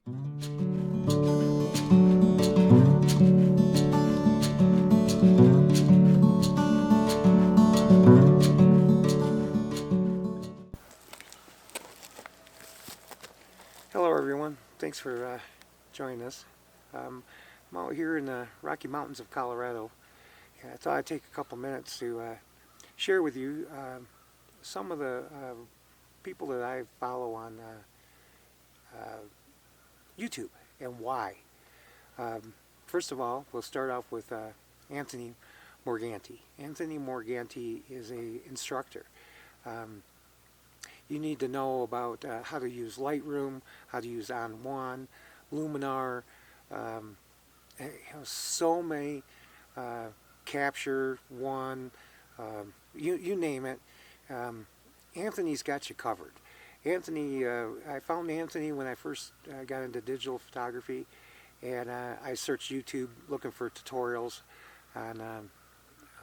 Hello everyone, thanks for joining us. I'm out here in the Rocky Mountains of Colorado. I thought I'd take a couple minutes to share with you some of the people that I follow on YouTube and why. First of all, we'll start off with Anthony Morganti. Anthony Morganti is an instructor. You need to know about how to use Lightroom, how to use On1, Luminar, so many, Capture One, you name it. Anthony's got you covered. Anthony, I found Anthony when I first got into digital photography, and I searched YouTube looking for tutorials on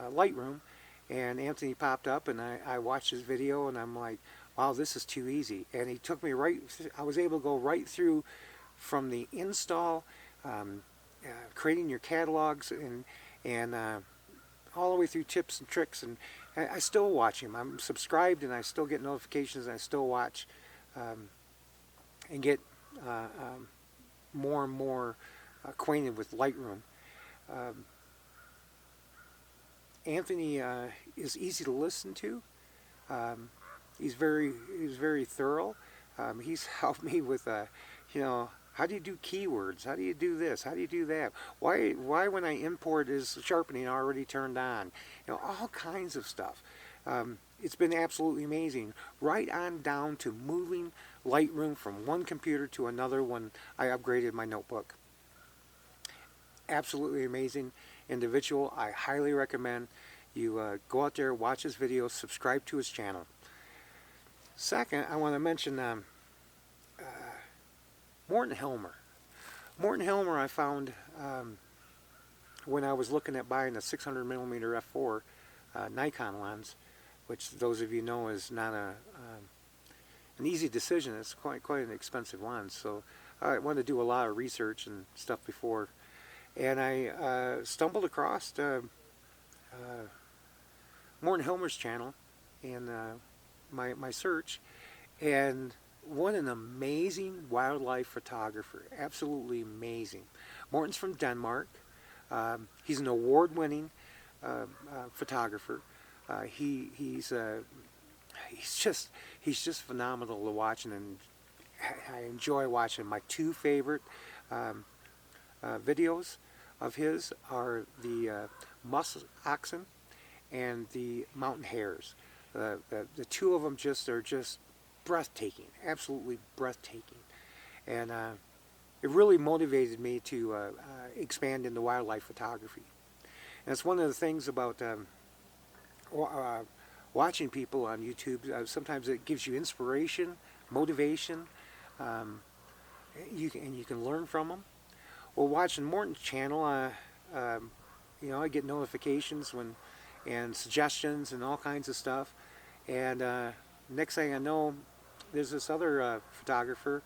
Lightroom, and Anthony popped up, and I watched his video, and I'm like, wow, this is too easy. And he took me right, I was able to go right through from the install, creating your catalogs, and all the way through tips and tricks. And I still watch him. I'm subscribed, and I still get notifications, and I still watch and get more and more acquainted with Lightroom. Anthony is easy to listen to. He's very thorough. He's helped me with, how do you do keywords? How do you do this? How do you do that? Why when I import is sharpening already turned on? All kinds of stuff. It's been absolutely amazing. Right on down to moving Lightroom from one computer to another when I upgraded my notebook. Absolutely amazing individual. I highly recommend you go out there, watch his videos, subscribe to his channel. Second, I want to mention Morton Helmer. Morton Helmer I found when I was looking at buying a 600mm f4 Nikon lens, which those of you know is not an easy decision. It's quite an expensive lens, so I wanted to do a lot of research and stuff before, and I stumbled across Morton Helmer's channel in my search, and what an amazing wildlife photographer. Absolutely amazing. Morton's from Denmark. He's an award-winning photographer. He's just phenomenal to watch, and I enjoy watching. My two favorite videos of his are the musk oxen and the mountain hares. The two of them are just breathtaking, absolutely breathtaking, and it really motivated me to expand into wildlife photography. And it's one of the things about watching people on YouTube. Sometimes it gives you inspiration, motivation, you can learn from them. Well, watching Morton's channel, I get notifications and suggestions and all kinds of stuff. And next thing I know, there's this other photographer,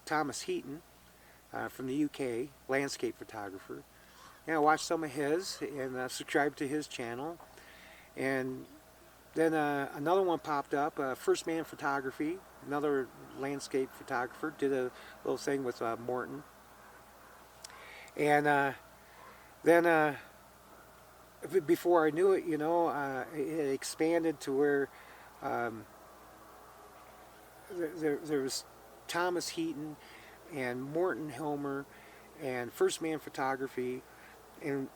Thomas Heaton, from the UK, landscape photographer. And I watched some of his and subscribed to his channel. And then another one popped up, First Man Photography, another landscape photographer, did a little thing with Morton. And then before I knew it, it expanded to where there was Thomas Heaton and Morton Helmer and First Man Photography, and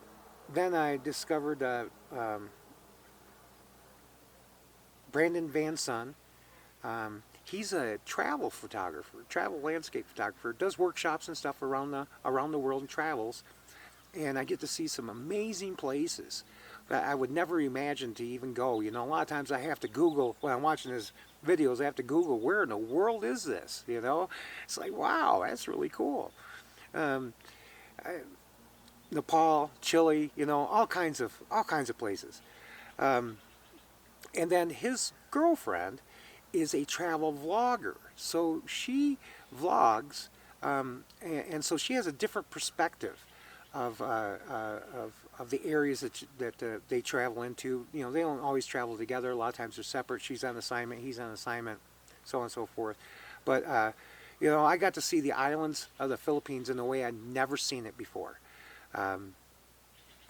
then I discovered Brandon Van Son. He's a travel photographer, travel landscape photographer, does workshops and stuff around the world and travels, and I get to see some amazing places that I would never imagine to even go. A lot of times I have to Google, when I'm watching his videos, I have to Google, where in the world is this? It's like, wow, that's really cool. Nepal, Chile, all kinds of places. And then his girlfriend is a travel vlogger, so she vlogs And so she has a different perspective of the areas that they travel into. You know, they don't always travel together. A lot of times they're separate. She's on assignment, he's on assignment, so on and so forth. But you know, I got to see the islands of the Philippines in a way I'd never seen it before. Um,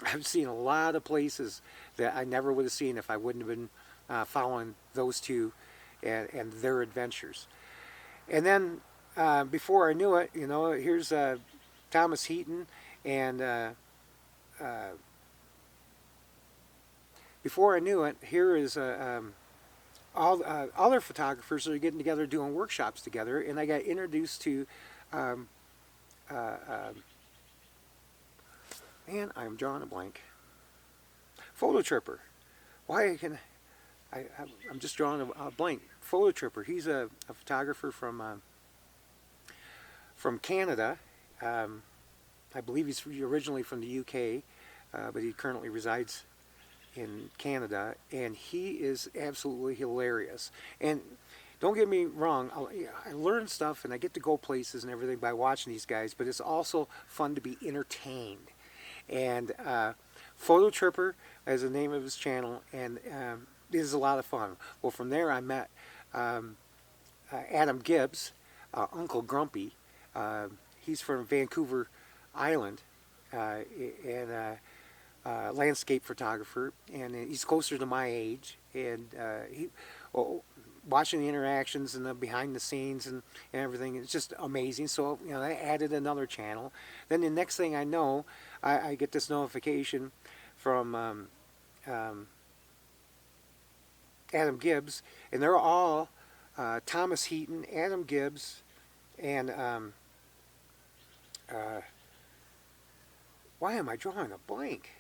I've seen a lot of places that I never would have seen if I wouldn't have been following those two and their adventures. And then before I knew it, you know, here's Thomas Heaton, and before I knew it, here is all other photographers that are getting together doing workshops together, and I got introduced to um, man, I'm drawing a blank. Photo Tripper. Why can I'm just drawing a blank. Photo Tripper. He's a photographer from Canada. I believe he's originally from the UK, but he currently resides in Canada, and he is absolutely hilarious. And don't get me wrong, I learn stuff and I get to go places and everything by watching these guys, but it's also fun to be entertained. And Photo Tripper is the name of his channel, and it is a lot of fun. Well, from there I met Adam Gibbs, Uncle Grumpy. He's from Vancouver Island, and landscape photographer, and he's closer to my age, and well, watching the interactions and the behind the scenes and everything, it's just amazing. So, you know, I added another channel. Then the next thing I know, I get this notification from Adam Gibbs, and they're all Thomas Heaton, Adam Gibbs, and why am I drawing a blank?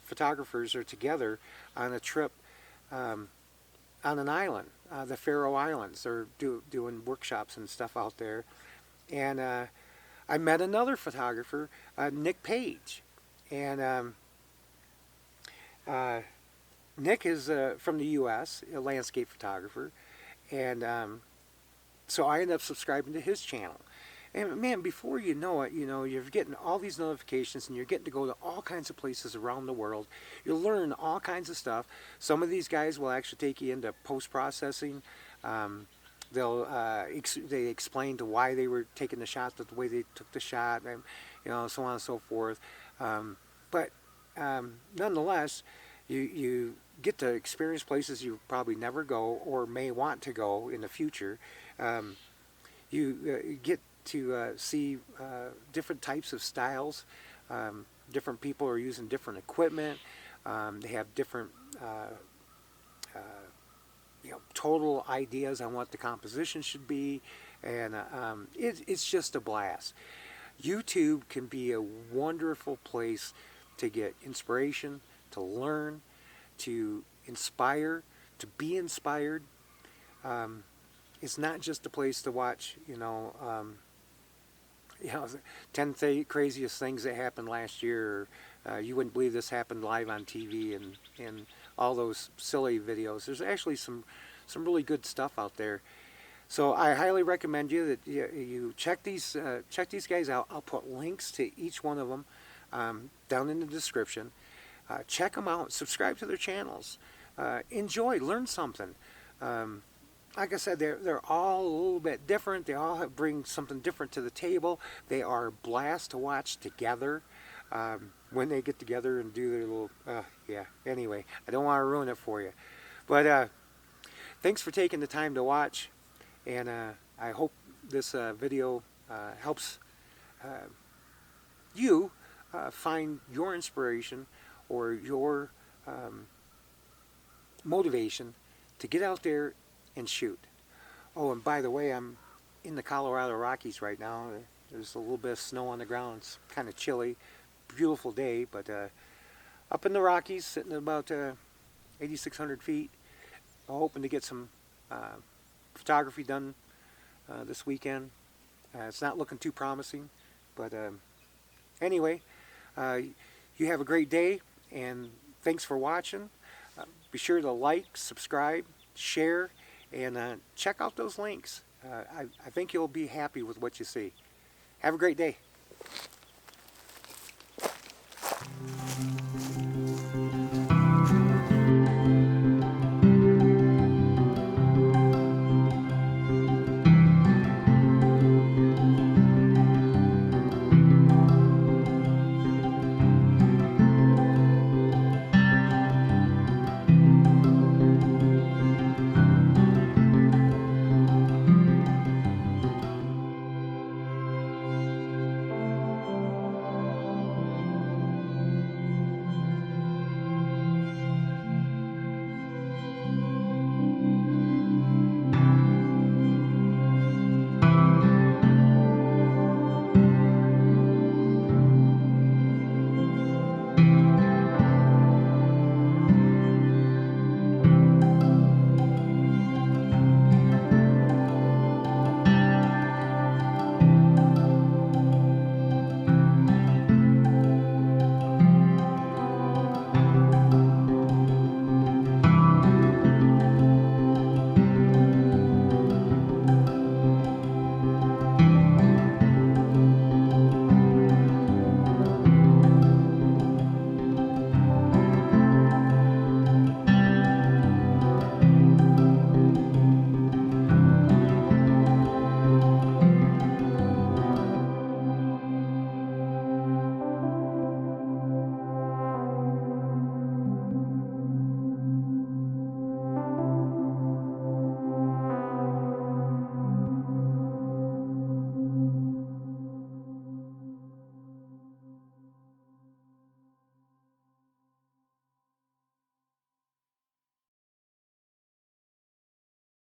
Photographers are together on a trip on an island, the Faroe Islands. They're doing workshops and stuff out there. And I met another photographer, Nick Page. And Nick is from the U.S., a landscape photographer. And so I ended up subscribing to his channel. And man, before you know it, you know, you're getting all these notifications and you're getting to go to all kinds of places around the world. You'll learn all kinds of stuff. Some of these guys will actually take you into post-processing. They explain to why they were taking the shot, the way they took the shot, and, you know, so on and so forth. But nonetheless, you get to experience places you probably never go or may want to go in the future. You get to see different types of styles. Different people are using different equipment. They have different you know, total ideas on what the composition should be, and it's just a blast. YouTube can be a wonderful place to get inspiration, to learn, to inspire, to be inspired. It's not just a place to watch, you know, 10 craziest things that happened last year. Or, you wouldn't believe this happened live on TV, and all those silly videos. There's actually some really good stuff out there. So I highly recommend you that you check these guys out. I'll put links to each one of them down in the description. Check them out. Subscribe to their channels. Enjoy. Learn something. Like I said, they're all a little bit different. They all bring something different to the table. They are a blast to watch together when they get together and do their little, yeah. Anyway, I don't want to ruin it for you. But thanks for taking the time to watch. And I hope this video helps you find your inspiration or your motivation to get out there and shoot. Oh, and by the way, I'm in the Colorado Rockies right now. There's a little bit of snow on the ground. It's kind of chilly. Beautiful day, but up in the Rockies, sitting at about 8,600 feet. I'm hoping to get some photography done this weekend. It's not looking too promising, but anyway, You have a great day, and thanks for watching. Be sure to like, subscribe, share, and check out those links. I think you'll be happy with what you see. Have a great day.